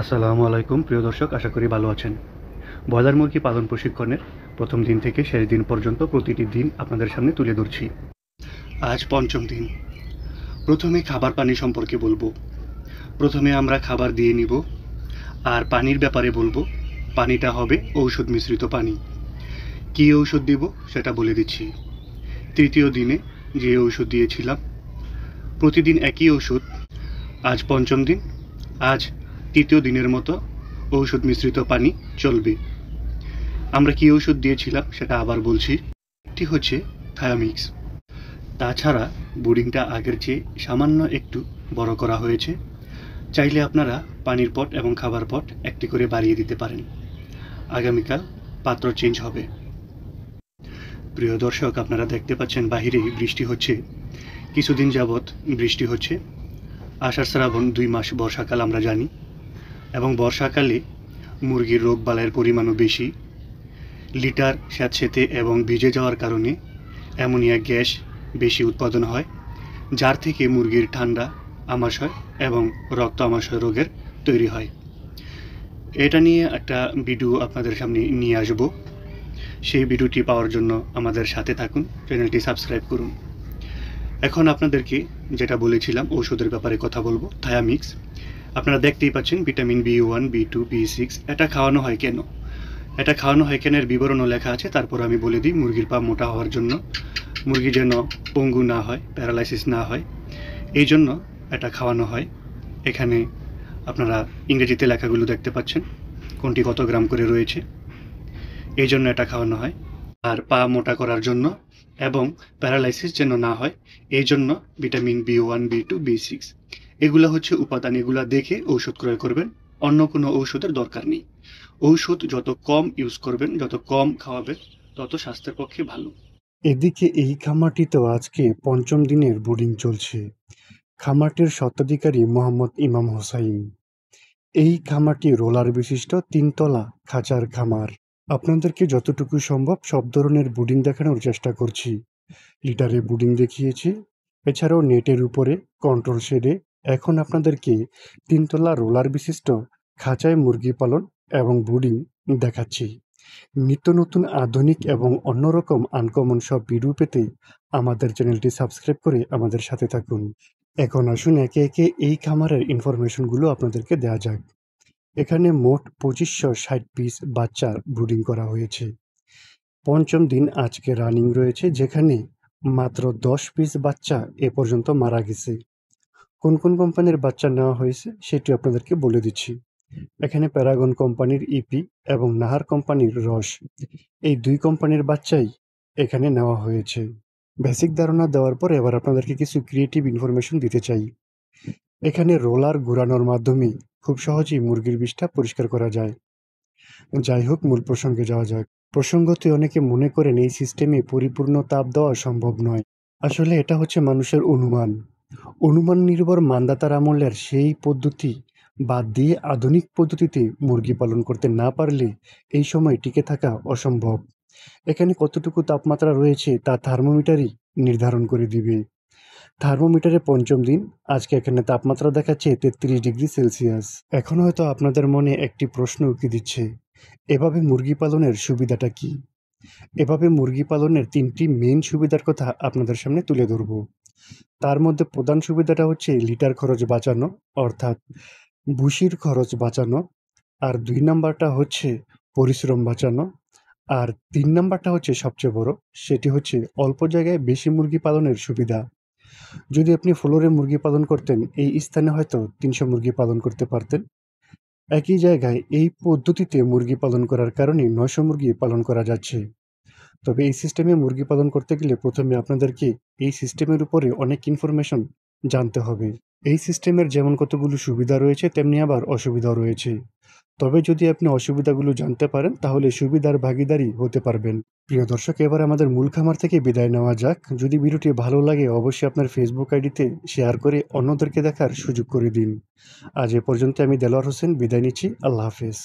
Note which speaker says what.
Speaker 1: আসসালামু আলাইকুম প্রিয় দর্শক, আশা করি ভালো আছেন। ব্রয়লার মুরগি পালন প্রশিক্ষণের প্রথম দিন থেকে শেষ দিন পর্যন্ত প্রতিটি দিন আপনাদের সামনে তুলে ধরছি। আজ পঞ্চম দিন। প্রথমে খাবার পানি সম্পর্কে বলবো। প্রথমে আমরা খাবার দিয়ে নিব, আর পানির ব্যাপারে বলবো। পানিটা হবে ঔষধ মিশ্রিত পানি। কী ঔষধ দিব সেটা বলে দিচ্ছি। তৃতীয় দিনে যে ঔষধ দিয়েছিলাম, প্রতিদিন একই ঔষধ। আজ পঞ্চম দিন, আজ তৃতীয় দিনের মতো ঔষধ মিশ্রিত পানি চলবে। আমরা কী ঔষধ দিয়েছিলাম সেটা আবার বলছি। একটি হচ্ছে থায়ামিক্স। তাছাড়া বোর্ডিংটা আগের চেয়ে সামান্য একটু বড় করা হয়েছে। চাইলে আপনারা পানির পট এবং খাবার পট একটি করে বাড়িয়ে দিতে পারেন। আগামীকাল পাত্র চেঞ্জ হবে। প্রিয় দর্শক, আপনারা দেখতে পাচ্ছেন বাহিরে বৃষ্টি হচ্ছে। কিছুদিন যাবৎ বৃষ্টি হচ্ছে। আষাঢ় শ্রাবণ 2 মাস বর্ষাকাল আমরা জানি, এবং বর্ষাকালে মুরগির রোগবালাইয়ের পরিমাণও বেশি। লিটার স্যাঁতসেঁতে এবং ভিজে যাওয়ার কারণে অ্যামোনিয়া গ্যাস বেশি উৎপাদন হয়, যার থেকে মুরগির ঠান্ডা, আমাশয় এবং রক্ত আমাশয় রোগের তৈরি হয়। এটা নিয়ে একটা ভিডিও আপনাদের সামনে নিয়ে আসব। সেই ভিডিওটি পাওয়ার জন্য আমাদের সাথে থাকুন, চ্যানেলটি সাবস্ক্রাইব করুন। এখন আপনাদেরকে যেটা বলেছিলাম ওষুধের ব্যাপারে কথা বলবো। থায়ামিক্স আপনারা দেখতেই পাচ্ছেন, ভিটামিন B1, B2, B6। এটা খাওয়ানো হয় কেন? এটা খাওয়ানো হয় কেন এর বিবরণও লেখা আছে। তারপর আমি বলে দিই, মুরগির পা মোটা হওয়ার জন্য, মুরগি যেন পঙ্গু না হয়, প্যারালাইসিস না হয়, এই জন্য এটা খাওয়ানো হয়। এখানে আপনারা ইংরেজিতে লেখাগুলো দেখতে পাচ্ছেন, কোনটি কত গ্রাম করে রয়েছে। এই জন্য এটা খাওয়ানো হয়। আর পা মোটা করার জন্য এবং প্যারালাইসিস যেন না হয়, এই জন্য ভিটামিন B1, B2, B6 এগুলো হচ্ছে উপাদান। এগুলা দেখে ঔষধ ক্রয় করবেন, অন্য কোনো ঔষধের দরকার নেই। ঔষধ যত কম ইউজ করবেন, যত কম খাওয়াবেন, তত স্বাস্থ্যের পক্ষে ভালো।
Speaker 2: এদিকে এই খামারটিতেও আজকে পঞ্চম দিনের বোর্ডিং চলছে। খামারটির স্বত্বাধিকারী মোহাম্মদ ইমাম হোসাইন। এই খামারটি রোলার বিশিষ্ট 3 তলা খাঁচার খামার। আপনাদেরকে যতটুকু সম্ভব সব ধরনের বোর্ডিং দেখানোর চেষ্টা করছি। লিটারে বোর্ডিং দেখিয়েছি, এছাড়াও নেটের উপরে, কন্ট্রোল শেডে। এখন আপনাদেরকে 3 তলা রোলার বিশিষ্ট খাঁচায় মুরগি পালন এবং বোর্ডিং দেখাচ্ছি। নিত্য নতুন আধুনিক এবং অন্যরকম আনকমন সব ভিডিও পেতে আমাদের চ্যানেলটি সাবস্ক্রাইব করে আমাদের সাথে থাকুন। এখন আসুন একে একে এই খামারের ইনফরমেশনগুলো আপনাদেরকে দেওয়া যাক। এখানে মোট 2560 পিস বাচ্চার ব্রুডিং করা হয়েছে। পঞ্চম দিন আজকে রানিং রয়েছে, যেখানে মাত্র 10 পিস বাচ্চা এ পর্যন্ত মারা গেছে। কোন কোন কোম্পানির বাচ্চা নেওয়া হয়েছে সেটি আপনাদেরকে বলে দিচ্ছি। এখানে প্যারাগন কোম্পানির ইপি এবং নাহার কোম্পানির রস, এই 2 কোম্পানির বাচ্চাই এখানে নেওয়া হয়েছে। বেসিক ধারণা দেওয়ার পর এবার আপনাদেরকে কিছু ক্রিয়েটিভ ইনফরমেশন দিতে চাই। এখানে রোলার ঘোরানোর মাধ্যমে খুব সহজেই মুরগির বিষটা পরিষ্কার করা যায়। যাই হোক, মূল প্রসঙ্গে যাওয়া যাক। প্রসঙ্গতে অনেকে মনে করেন এই সিস্টেমে পরিপূর্ণ তাপ দেওয়া সম্ভব নয়। আসলে এটা হচ্ছে মানুষের অনুমান। অনুমান নির্ভর মান্দাতার আমলের সেই পদ্ধতি বাদ দিয়ে আধুনিক পদ্ধতিতে মুরগি পালন করতে না পারলে এই সময় টিকে থাকা অসম্ভব। এখানে কতটুকু তাপমাত্রা রয়েছে তা থার্মোমিটারই নির্ধারণ করে দিবে। থার্মোমিটারে পঞ্চম দিন, আজকে এখানে তাপমাত্রা দেখাচ্ছে 33°C। এখন হয়তো আপনাদের মনে একটি প্রশ্ন উকি দিচ্ছে, এভাবে মুরগি পালনের সুবিধাটা কি? এভাবে মুরগি পালনের 3টি মেইন সুবিধার কথা আপনাদের সামনে তুলে ধরব। তার মধ্যে প্রধান সুবিধাটা হচ্ছে লিটার খরচ বাঁচানো, অর্থাৎ ভুসির খরচ বাঁচানো। আর 2 নাম্বারটা হচ্ছে পরিশ্রম বাঁচানো। আর 3 নাম্বারটা হচ্ছে সবচেয়ে বড়, সেটি হচ্ছে অল্প জায়গায় বেশি মুরগি পালনের সুবিধা। যদি আপনি ফ্লোরে মুরগি পালন করতেন, এই স্থানে হয়তো 300 মুরগি পালন করতে পারতেন। একই জায়গায় এই পদ্ধতিতে মুরগি পালন করার কারণে 900 মুরগি পালন করা যাচ্ছে। তবে এই সিস্টেমে মুরগি পালন করতে গেলে প্রথমে আপনাদেরকে এই সিস্টেমের উপরে অনেক ইনফরমেশন জানতে হবে। এই সিস্টেমের যেমন কতগুলো সুবিধা রয়েছে, তেমনি আবার অসুবিধাও রয়েছে। তবে যদি আপনি অসুবিধাগুলো জানতে পারেন, তাহলে সুবিধার ভাগীদারি হতে পারবেন। প্রিয় দর্শক, এবার আমাদের মূল খামার থেকে বিদায় নেওয়া যাক। যদি ভিডিওটি ভালো লাগে অবশ্যই আপনার ফেসবুক আইডিতে শেয়ার করে অন্যদেরকে দেখার সুযোগ করে দিন। আজ এ পর্যন্ত আমি দেলোয়ার হোসেন বিদায় নিচ্ছি। আল্লাহ হাফেজ।